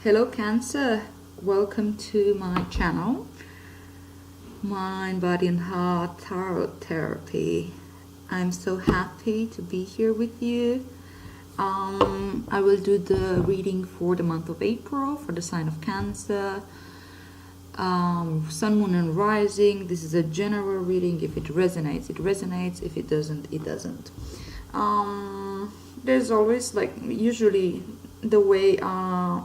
Hello Cancer, welcome to my channel, Mind, Body and Heart Tarot Therapy. I'm so happy to be here with you. I will do the reading for the month of April for the sign of Cancer. Sun, Moon and Rising. This is a general reading. If it resonates, it resonates. If it doesn't, it doesn't. There's always, like, usually the way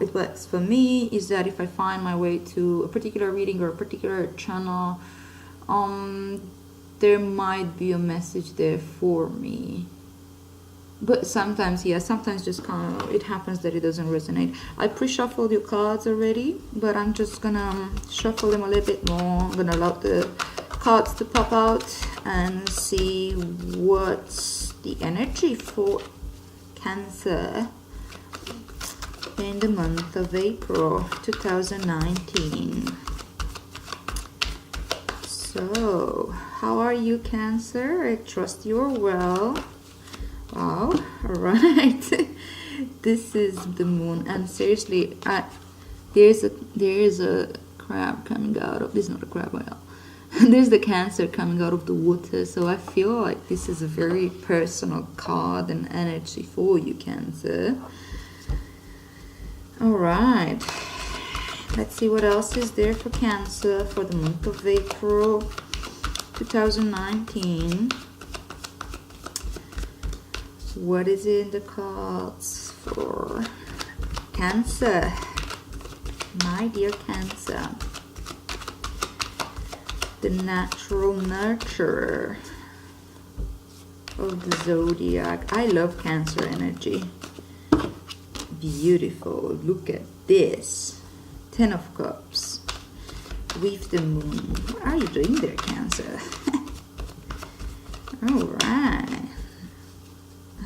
it works for me is that if I find my way to a particular reading or a particular channel, there might be a message there for me. But sometimes, yeah, sometimes just kind of it happens that it doesn't resonate. I pre-shuffled your cards already, but I'm just gonna shuffle them a little bit more. I'm gonna allow the cards to pop out and see what's the energy for Cancer in the month of April 2019. So, how are you, Cancer? I trust you're well. Wow, alright. This is the moon, and seriously, there is a crab coming out of, this is not a crab, well, there's the Cancer coming out of the water, so I feel like this is a very personal card and energy for you, Cancer. Alright, let's see what else is there for Cancer for the month of April 2019. What is in the cards for Cancer? My dear Cancer. The natural nurturer of the zodiac. I love Cancer energy. Beautiful. Look at this. 10 of Cups. With the moon. What are you doing there, Cancer? Alright.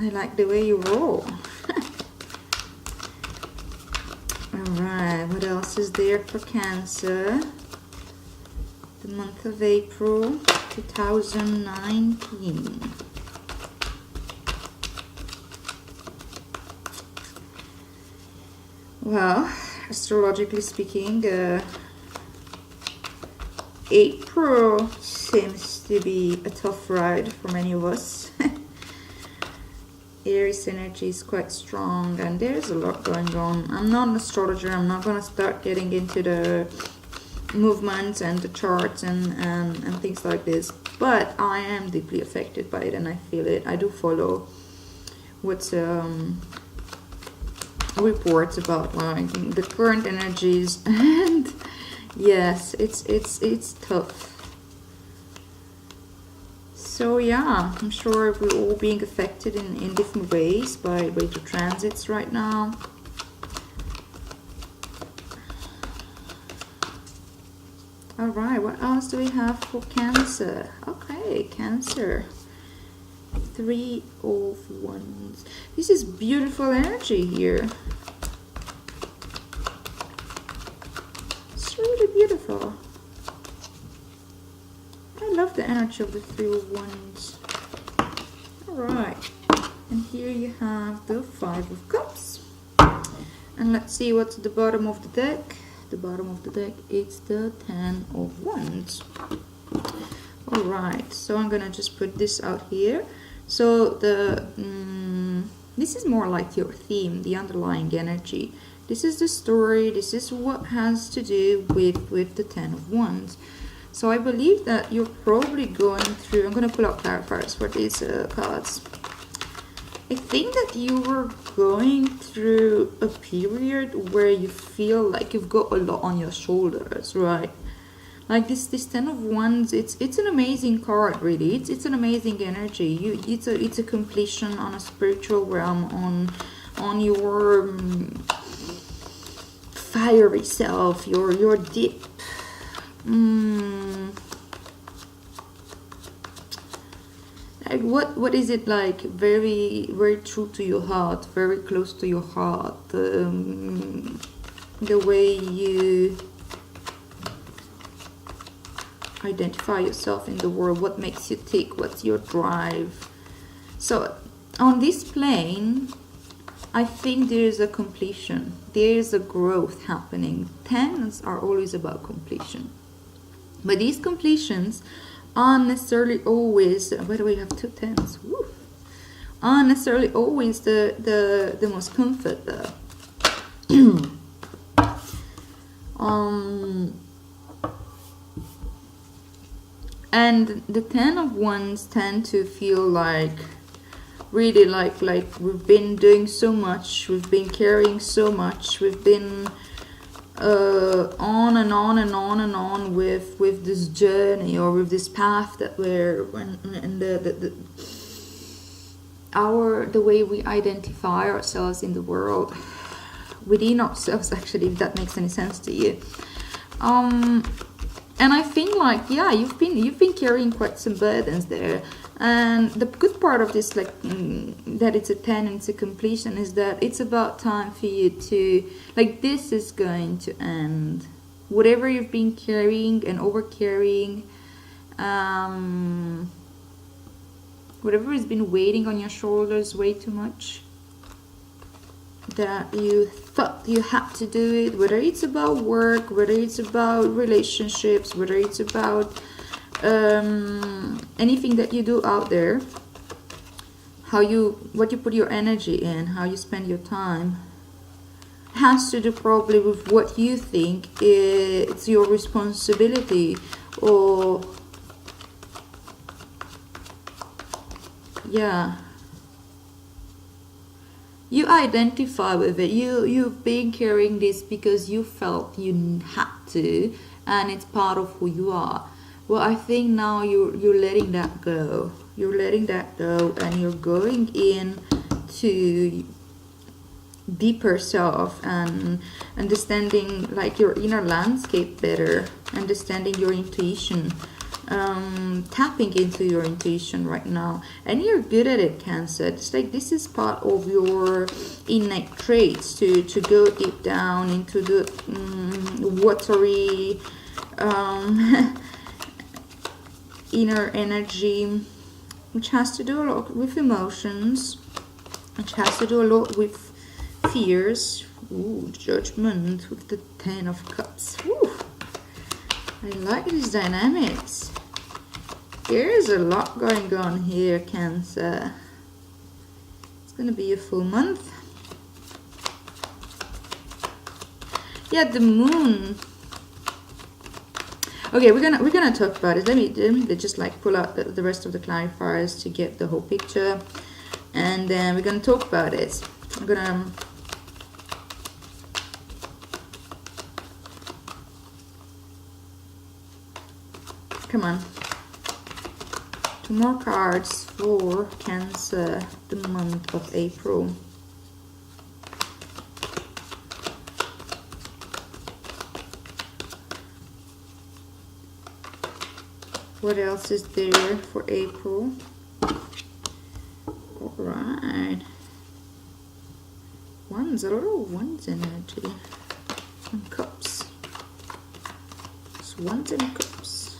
I like the way you roll. Alright, what else is there for Cancer? The month of April 2019. Well, astrologically speaking, April seems to be a tough ride for many of us. Aries energy is quite strong and there's a lot going on. I'm not an astrologer. I'm not going to start getting into the movements and the charts and things like this. But I am deeply affected by it and I feel it. I do follow what's reports about, like, the current energies, and yes, it's tough. So yeah, I'm sure we're all being affected in different ways by the transits right now. Alright, what else do we have for Cancer? Okay, Cancer. 3 of Wands. This is beautiful energy here. It's really beautiful. I love the energy of the 3 of Wands. Alright. And here you have the 5 of Cups. And let's see what's at the bottom of the deck. The bottom of the deck is the 10 of Wands. Alright, so I'm gonna just put this out here. So the this is more like your theme, the underlying energy. This is the story. This is what has to do with the 10 of Wands. So I believe that you're probably going through, I'm going to pull out clarifiers for these cards. I think that you were going through a period where you feel like you've got a lot on your shoulders, right? Like this 10 of Wands, it's an amazing card, really. It's an amazing energy. It's a completion on a spiritual realm, on your fiery self, your deep like what is it, like, very very true to your heart, very close to your heart, the way you identify yourself in the world, what makes you tick, what's your drive. So on this plane I think there is a completion. There is a growth happening. Tens are always about completion. But these completions aren't necessarily always, by the way, you have 2 tens. Woo, aren't necessarily always the most comfort though. And the 10 of wands tend to feel like really like we've been doing so much, we've been carrying so much, we've been on and on and on and on with this journey or with this path that we're and the way we identify ourselves in the world, within ourselves, actually, if that makes any sense to you. And I think like, yeah, you've been carrying quite some burdens there. And the good part of this, like, that it's a 10 and it's a completion, is that it's about time for you to, like, this is going to end. Whatever you've been carrying and over carrying, whatever has been weighting on your shoulders way too much, that you thought you had to do it, whether it's about work, whether it's about relationships, whether it's about anything that you do out there, what you put your energy in, how you spend your time, has to do probably with what you think it's your responsibility, or yeah, you identify with it. You've been carrying this because you felt you had to, and it's part of who you are. Well, I think now you're letting that go. You're letting that go, and you're going in to deeper self and understanding like your inner landscape better, understanding your intuition, tapping into your intuition right now. And you're good at it, Cancer. It's like this is part of your innate traits to go deep down into the watery inner energy, which has to do a lot with emotions, which has to do a lot with fears. Ooh, Judgment with the 10 of Cups. Ooh, I like these dynamics. There is a lot going on here, Cancer. It's gonna be a full month. Yeah, the moon. Okay, we're gonna talk about it. Let me just like pull out the rest of the clarifiers to get the whole picture, and then we're gonna talk about it. I'm gonna come on. 2 more cards for Cancer, the month of April. What else is there for April? All right. Wands, a lot of wands energy. And cups. It's wands and cups.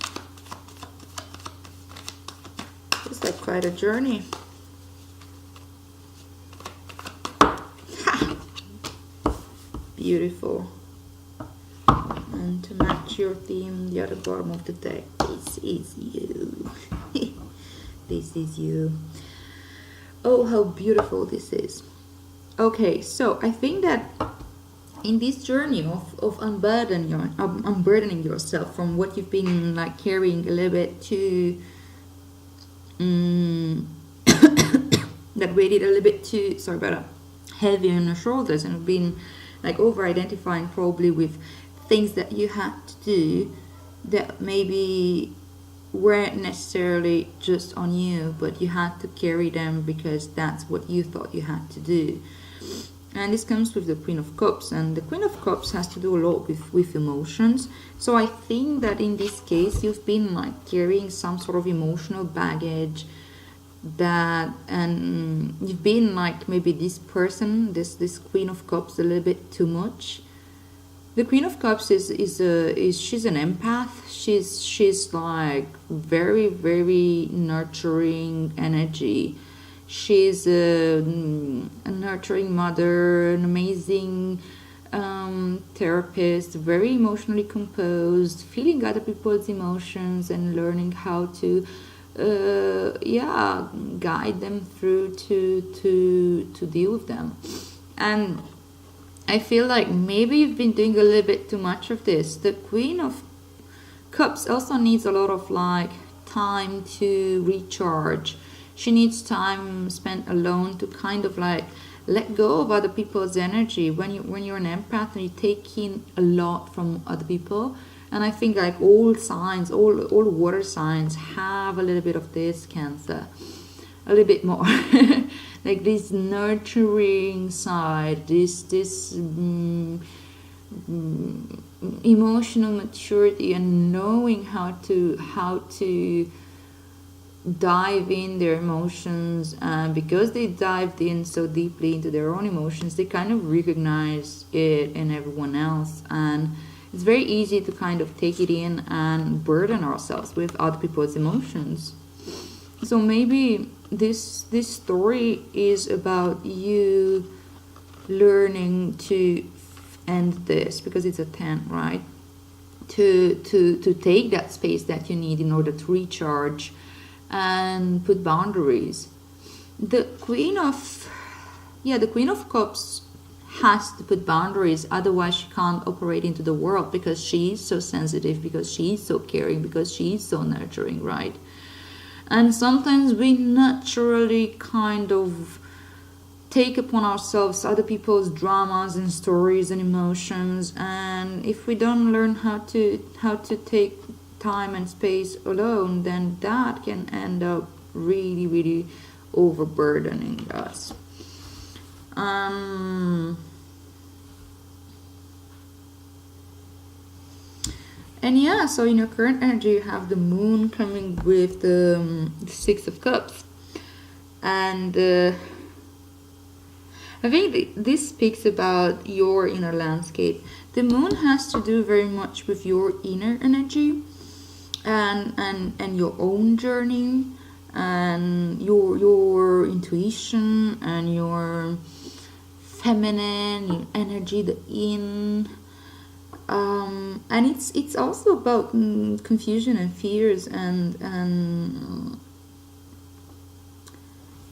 It's like quite a journey. Ha! Beautiful. And to match your theme, the other bottom of the deck, this is you. This is you. Oh, how beautiful this is. Okay, so I think that in this journey of unburdening yourself from what you've been like carrying a little bit to that weighted a little bit too, sorry about that, heavy on your shoulders, and been like over identifying probably with things that you had to do that maybe weren't necessarily just on you, but you had to carry them because that's what you thought you had to do. And this comes with the Queen of Cups, and the Queen of Cups has to do a lot with emotions. So I think that in this case you've been like carrying some sort of emotional baggage, that, and you've been like maybe this person, this Queen of Cups, a little bit too much. The Queen of Cups is she's an empath. She's like very, very nurturing energy. She's a nurturing mother, an amazing therapist, very emotionally composed, feeling other people's emotions and learning how to guide them through to deal with them. And I feel like maybe you've been doing a little bit too much of this. The Queen of Cups also needs a lot of like time to recharge. She needs time spent alone to kind of like let go of other people's energy. When you're an empath and you take in a lot from other people, and I think like all signs, all water signs have a little bit of this, Cancer, a little bit more. Like this nurturing side, this emotional maturity and knowing how to dive in their emotions, and because they dived in so deeply into their own emotions, they kind of recognize it in everyone else, and it's very easy to kind of take it in and burden ourselves with other people's emotions. So maybe this story is about you learning to end this, because it's a 10, right? To take that space that you need in order to recharge and put boundaries. The Queen of Cups has to put boundaries, otherwise she can't operate into the world, because she's so sensitive, because she's so caring, because she's so nurturing, right? And sometimes we naturally kind of take upon ourselves other people's dramas and stories and emotions, and if we don't learn how to take time and space alone, then that can end up really, really overburdening us. And yeah, so in your current energy, you have the moon coming with the Six of Cups. And I think this speaks about your inner landscape. The moon has to do very much with your inner energy and your own journey and your intuition and your feminine energy, the yin. And it's also about confusion and fears and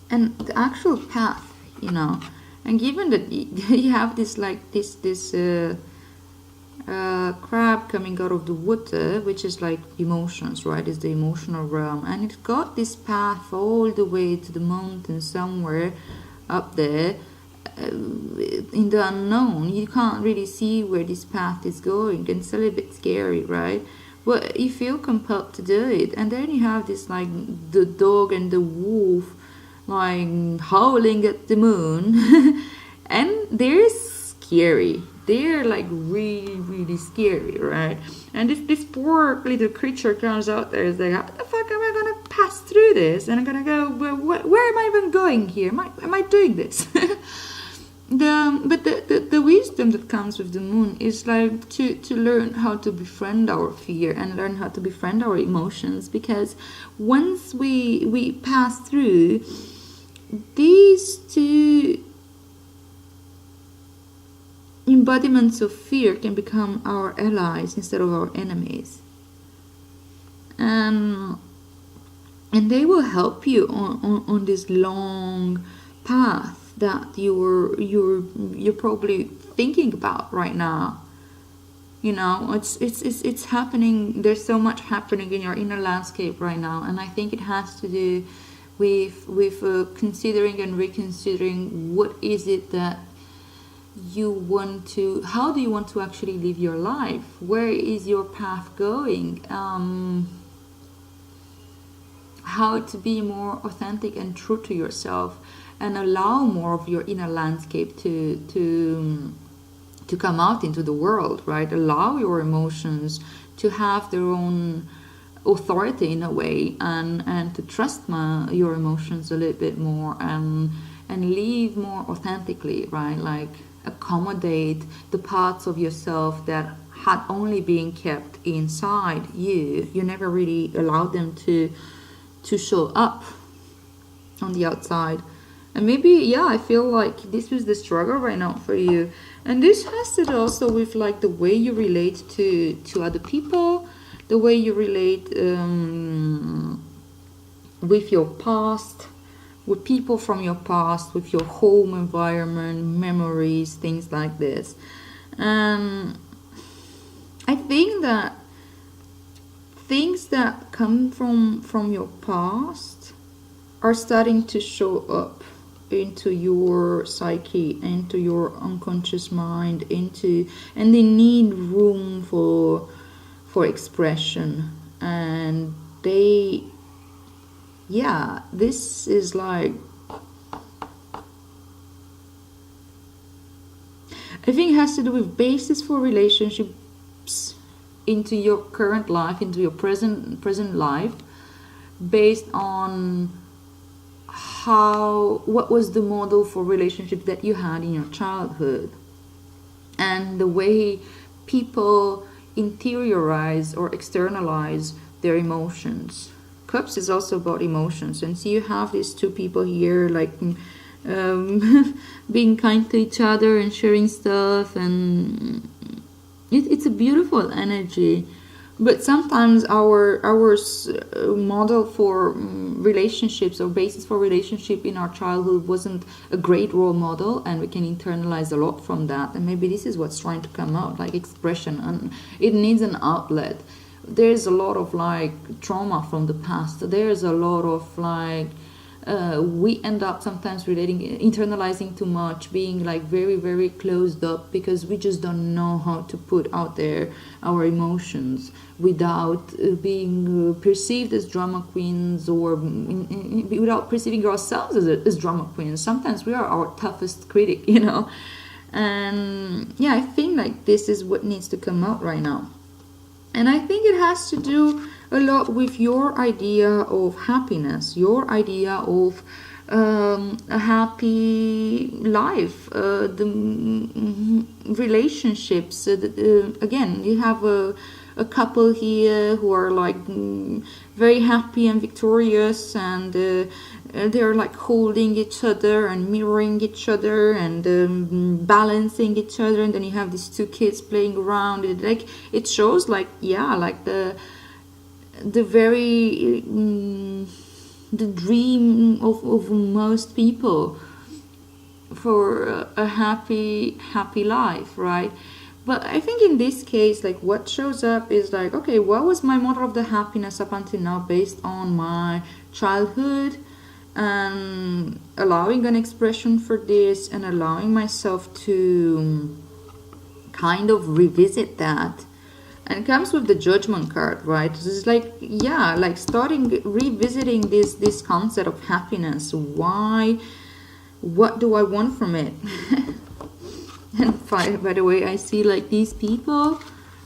the actual path, you know. And given that you have this crab coming out of the water, which is like emotions, right? It's the emotional realm, and it's got this path all the way to the mountain somewhere up there. In the unknown, you can't really see where this path is going, and it's a little bit scary, right? But you feel compelled to do it, and then you have this like the dog and the wolf like howling at the moon and they're scary, they're like really, really scary, right? And this poor little creature comes out there, is like, how the fuck am I gonna pass through this? And I'm gonna go, where am I even going here? Am I doing this? But the wisdom that comes with the moon is like to learn how to befriend our fear and learn how to befriend our emotions, because once we pass through, these two embodiments of fear can become our allies instead of our enemies, and they will help you on this long path that you're probably thinking about right now. You know, it's happening. There's so much happening in your inner landscape right now, and I think it has to do with considering and reconsidering what is it that you want to, how do you want to actually live your life? Where is your path going? How to be more authentic and true to yourself, and allow more of your inner landscape to come out into the world, right? Allow your emotions to have their own authority in a way, and to trust your emotions a little bit more, and live more authentically, right? Like accommodate the parts of yourself that had only been kept inside you. You never really allowed them to show up. on the outside. And maybe, yeah, I feel like this was the struggle right now for you. And this has to do also with like the way you relate to other people, the way you relate with your past, with people from your past, with your home environment, memories, things like this. I think that things that come from your past are starting to show up into your psyche, into your unconscious mind, and they need room for expression. And they, yeah, this is like, I think it has to do with basis for relationships into your current life, into your present life, based on what was the model for relationship that you had in your childhood, and the way people interiorize or externalize their emotions. Cups is also about emotions, and so you have these two people here, like being kind to each other and sharing stuff, and it's a beautiful energy. But sometimes our model for relationships or basis for relationship in our childhood wasn't a great role model, and we can internalize a lot from that. And maybe this is what's trying to come out, like expression, and it needs an outlet. There's a lot of like trauma from the past. There's a lot of like we end up sometimes internalizing too much, being like very, very closed up, because we just don't know how to put out there our emotions without being perceived as drama queens, or without perceiving ourselves as drama queens. Sometimes we are our toughest critic, you know. And yeah, I think like this is what needs to come out right now. And I think it has to do a lot with your idea of happiness, your idea of a happy life, the relationships. Again, you have a couple here who are like very happy and victorious, and they're like holding each other and mirroring each other and balancing each other. And then you have these two kids playing around. It shows like, yeah, like the very the dream of most people for a happy life, right? But I think in this case, like what shows up is like, okay, what was my model of the happiness up until now based on my childhood, and allowing an expression for this and allowing myself to kind of revisit that. And it comes with the Judgment card, right? It's like, yeah, like revisiting this concept of happiness. Why? What do I want from it? And by the way, I see like these people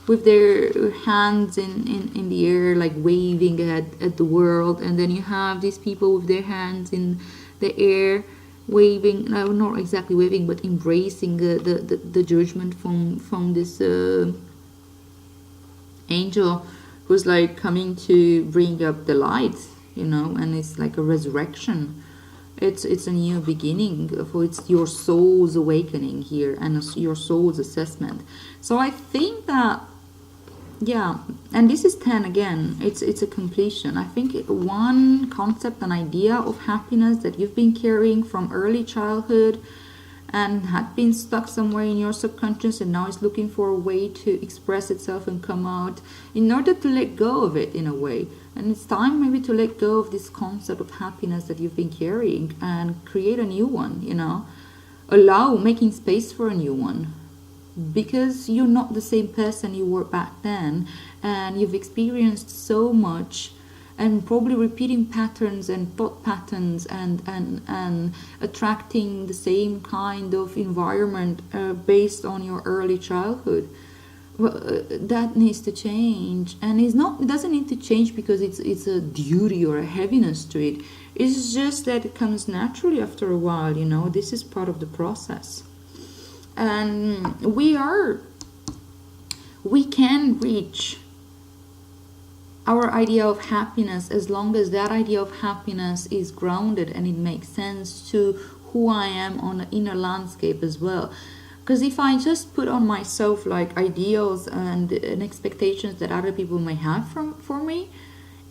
with their hands in the air, like waving at the world. And then you have these people with their hands in the air, waving, no, not exactly waving, but embracing the judgment from this angel who's like coming to bring up the light, you know. And it's like a resurrection. It's a new beginning. It's your soul's awakening here, and your soul's assessment. So I think that, yeah, and this is 10 again. It's a completion. I think one concept, an idea of happiness that you've been carrying from early childhood and had been stuck somewhere in your subconscious, and now is looking for a way to express itself and come out in order to let go of it in a way. And it's time maybe to let go of this concept of happiness that you've been carrying and create a new one, you know. Making space for a new one. Because you're not the same person you were back then, and you've experienced so much, and probably repeating patterns and thought patterns and attracting the same kind of environment based on your early childhood. Well, that needs to change, and it doesn't need to change because it's a duty or a heaviness to it. It's just that it comes naturally after a while, you know. This is part of the process, and we can reach our idea of happiness, as long as that idea of happiness is grounded and it makes sense to who I am on the inner landscape as well. Because if I just put on myself like ideals and expectations that other people may have for me,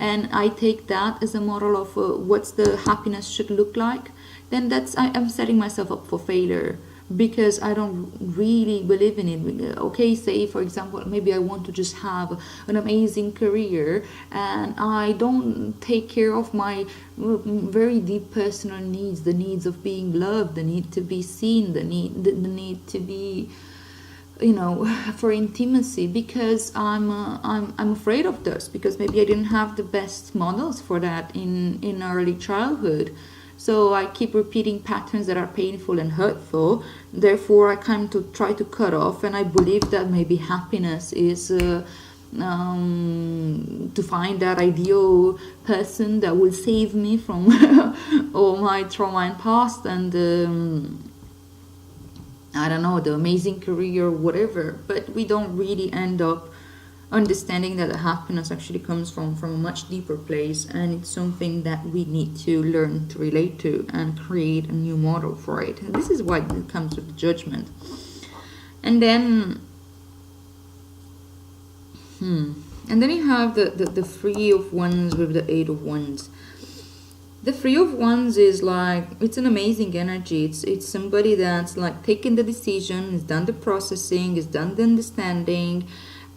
and I take that as a model of what's the happiness should look like, then I'm setting myself up for failure, because I don't really believe in it. Okay, say for example, maybe I want to just have an amazing career, and I don't take care of my very deep personal needs, the needs of being loved, the need to be seen, the need to be, for intimacy, because I'm afraid of this, because maybe I didn't have the best models for that in early childhood. So I keep repeating patterns that are painful and hurtful. Therefore, I kind of try to cut off, and I believe that maybe happiness is to find that ideal person that will save me from all my trauma and past, and I don't know, the amazing career or whatever. But we don't really end up understanding that the happiness actually comes from a much deeper place, and it's something that we need to learn to relate to and create a new model for it. And this is why it comes with the judgment. And then you have the Three of Wands with the Eight of Wands. The Three of Wands is like, it's an amazing energy. It's somebody that's like taken the decision, has done the processing, has done the understanding,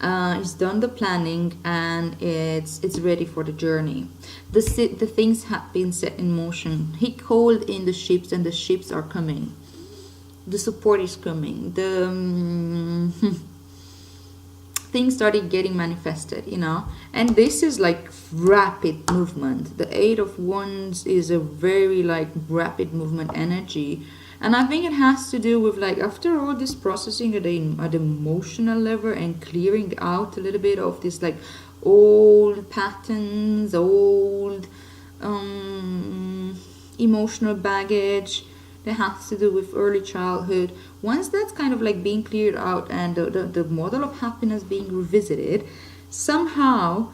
it's done the planning, and it's ready for the journey. The things have been set in motion. He called in the ships, and the ships are coming. The support is coming. The things started getting manifested, and this is like rapid movement. The Eight of Wands is a very like rapid movement energy. And I think it has to do with like, after all this processing at the emotional level and clearing out a little bit of this like old patterns, old emotional baggage that has to do with early childhood. Once that's kind of like being cleared out and the model of happiness being revisited, somehow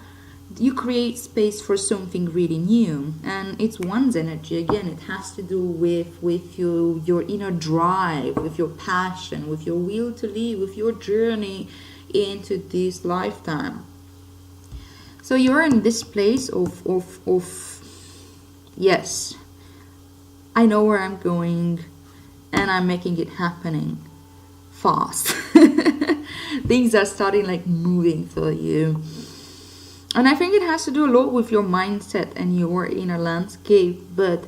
you create space for something really new. And it's one's energy. Again, it has to do with your inner drive, with your passion, with your will to live, with your journey into this lifetime. So you're in this place of yes, I know where I'm going, and I'm making it happening fast. Things are starting like moving for you. And I think it has to do a lot with your mindset and your inner landscape. But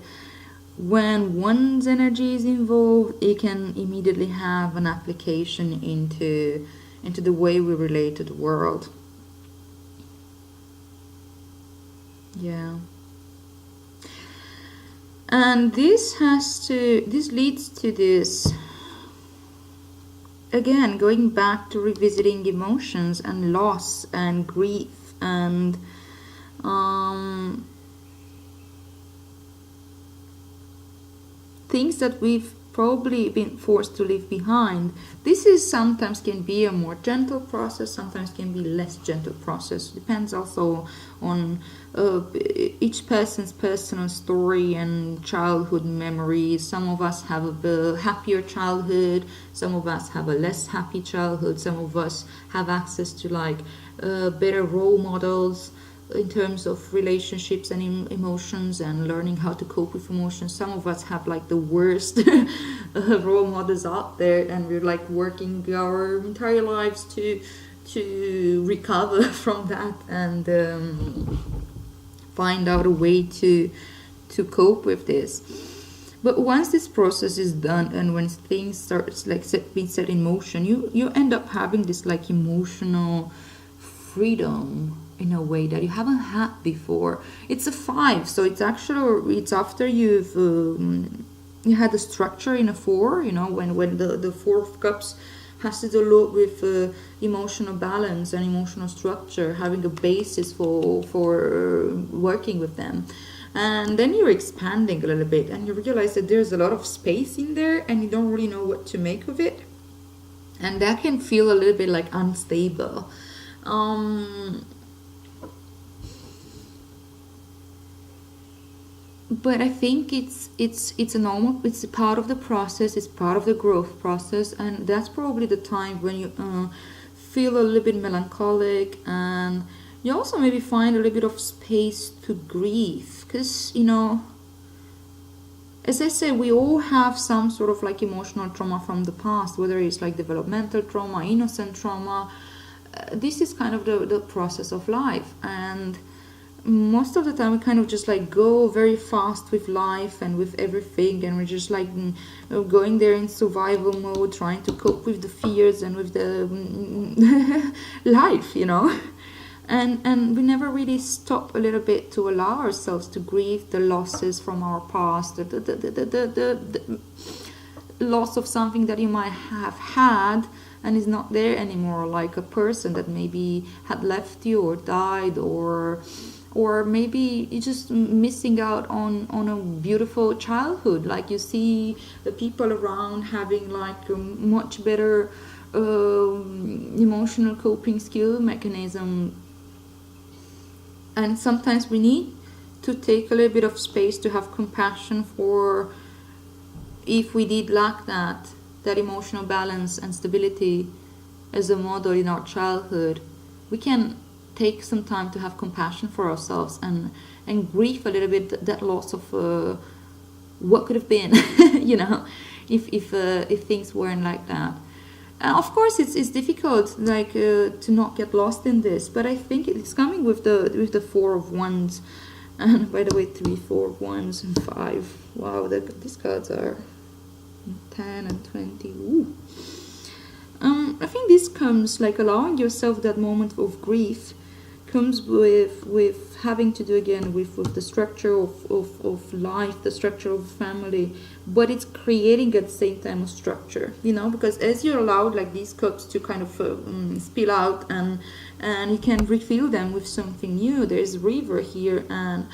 when one's energy is involved, it can immediately have an application into the way we relate to the world. Yeah. And this leads to this, again, going back to revisiting emotions and loss and grief and things that we've probably been forced to leave behind. This is sometimes can be a more gentle process, sometimes can be less gentle process. Depends also on each person's personal story and childhood memories. Some of us have a happier childhood, some of us have a less happy childhood, some of us have access to like better role models in terms of relationships and emotions and learning how to cope with emotions. Some of us have like the worst role models out there, and we're like working our entire lives to recover from that and find out a way to cope with this. But once this process is done and when things start like being set in motion, you end up having this like emotional freedom in a way that you haven't had before. It's a 5, so it's after you've you had the structure in a 4. When the 4 of Cups has to do a lot with emotional balance and emotional structure, having a basis for working with them. And then you're expanding a little bit and you realize that there's a lot of space in there and you don't really know what to make of it, and that can feel a little bit like unstable. but I think it's a normal, it's a part of the process, it's part of the growth process, and that's probably the time when you feel a little bit melancholic, and you also maybe find a little bit of space to grieve, because as I said, we all have some sort of like emotional trauma from the past, whether it's like developmental trauma, innocent trauma. This is kind of the process of life, and most of the time we kind of just like go very fast with life and with everything, and we're just like going there in survival mode, trying to cope with the fears and with the life, and we never really stop a little bit to allow ourselves to grieve the losses from our past, the loss of something that you might have had and is not there anymore, like a person that maybe had left you or died, or maybe you're just missing out on a beautiful childhood. Like you see the people around having like a much better emotional coping skill mechanism. And sometimes we need to take a little bit of space to have compassion for if we did lack that emotional balance and stability as a model in our childhood. We can take some time to have compassion for ourselves and grieve a little bit that loss of what could have been, if things weren't like that. Of course, it's difficult, like to not get lost in this, but I think it's coming with the Four of Wands, and by the way, 3, 4 of Wands, and 5. Wow, these cards are 10 and 20. Ooh. I think this comes like allowing yourself that moment of grief comes with having to do again with the structure of life, the structure of family, but it's creating at the same time a structure, because as you're allowed like these cups to kind of spill out, and you can refill them with something new. There's a river here, and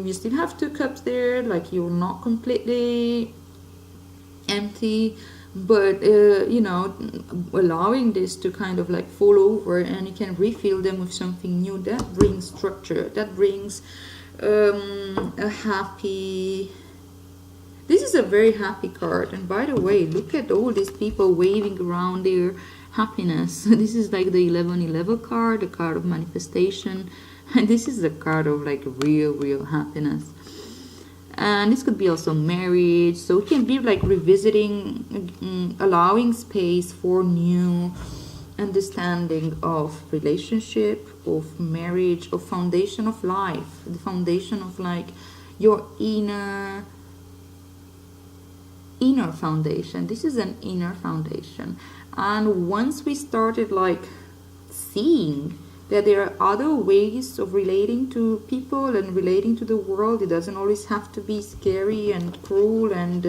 you still have 2 cups there, like you're not completely empty, but allowing this to kind of like fall over, and you can refill them with something new. That brings structure, that brings a happy, this is a very happy card. And by the way, look at all these people waving around their happiness. This is like the 1111 card, the card of manifestation, and this is the card of like real happiness. And this could be also marriage, so it can be like revisiting, allowing space for new understanding of relationship, of marriage, of foundation of life, the foundation of like your inner foundation. This is an inner foundation, and once we started like seeing that there are other ways of relating to people and relating to the world, it doesn't always have to be scary and cruel and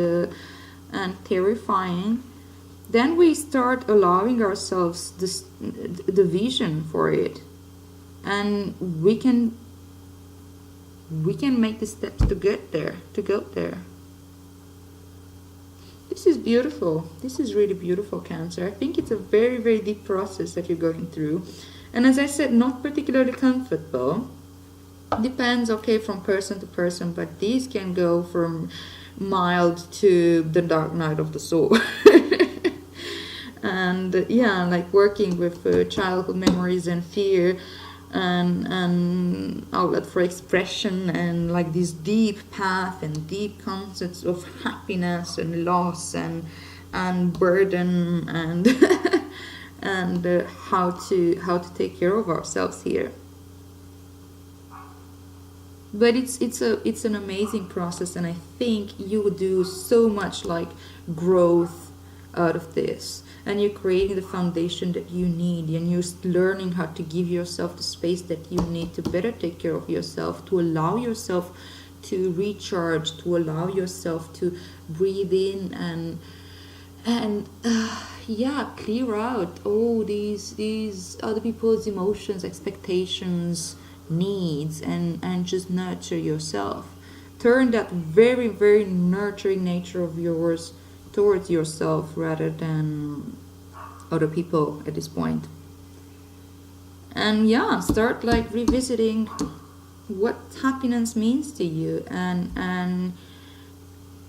terrifying, then we start allowing ourselves the vision for it, and we can make the steps to get there, to go there. This is beautiful. This is really beautiful, Cancer. I think it's a very, very deep process that you're going through. And as I said, not particularly comfortable. Depends, okay, from person to person, but these can go from mild to the dark night of the soul. And yeah, like working with childhood memories and fear, and outlet for expression, and like this deep path and deep concepts of happiness and loss and burden and and how to take care of ourselves here. But it's an amazing process, and I think you would do so much like growth out of this, and you're creating the foundation that you need, and you're learning how to give yourself the space that you need to better take care of yourself, to allow yourself to recharge, to allow yourself to breathe in and clear out all these other people's emotions, expectations, needs, and just nurture yourself. Turn that very, very nurturing nature of yours towards yourself rather than other people at this point. And yeah, start like revisiting what happiness means to you, and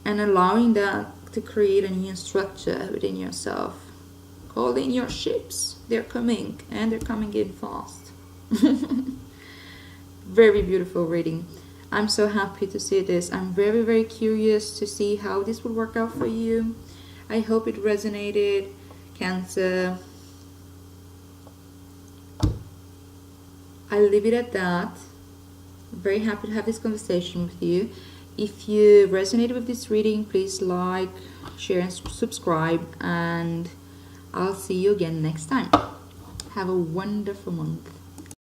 allowing that to create a new structure within yourself. Call in your ships. They're coming, and they're coming in fast. Very beautiful reading. I'm so happy to see this. I'm very, very curious to see how this would work out for you. I hope it resonated, Cancer. I'll leave it at that. Very happy to have this conversation with you. If you resonated with this reading, please like, share, and subscribe. And I'll see you again next time. Have a wonderful month.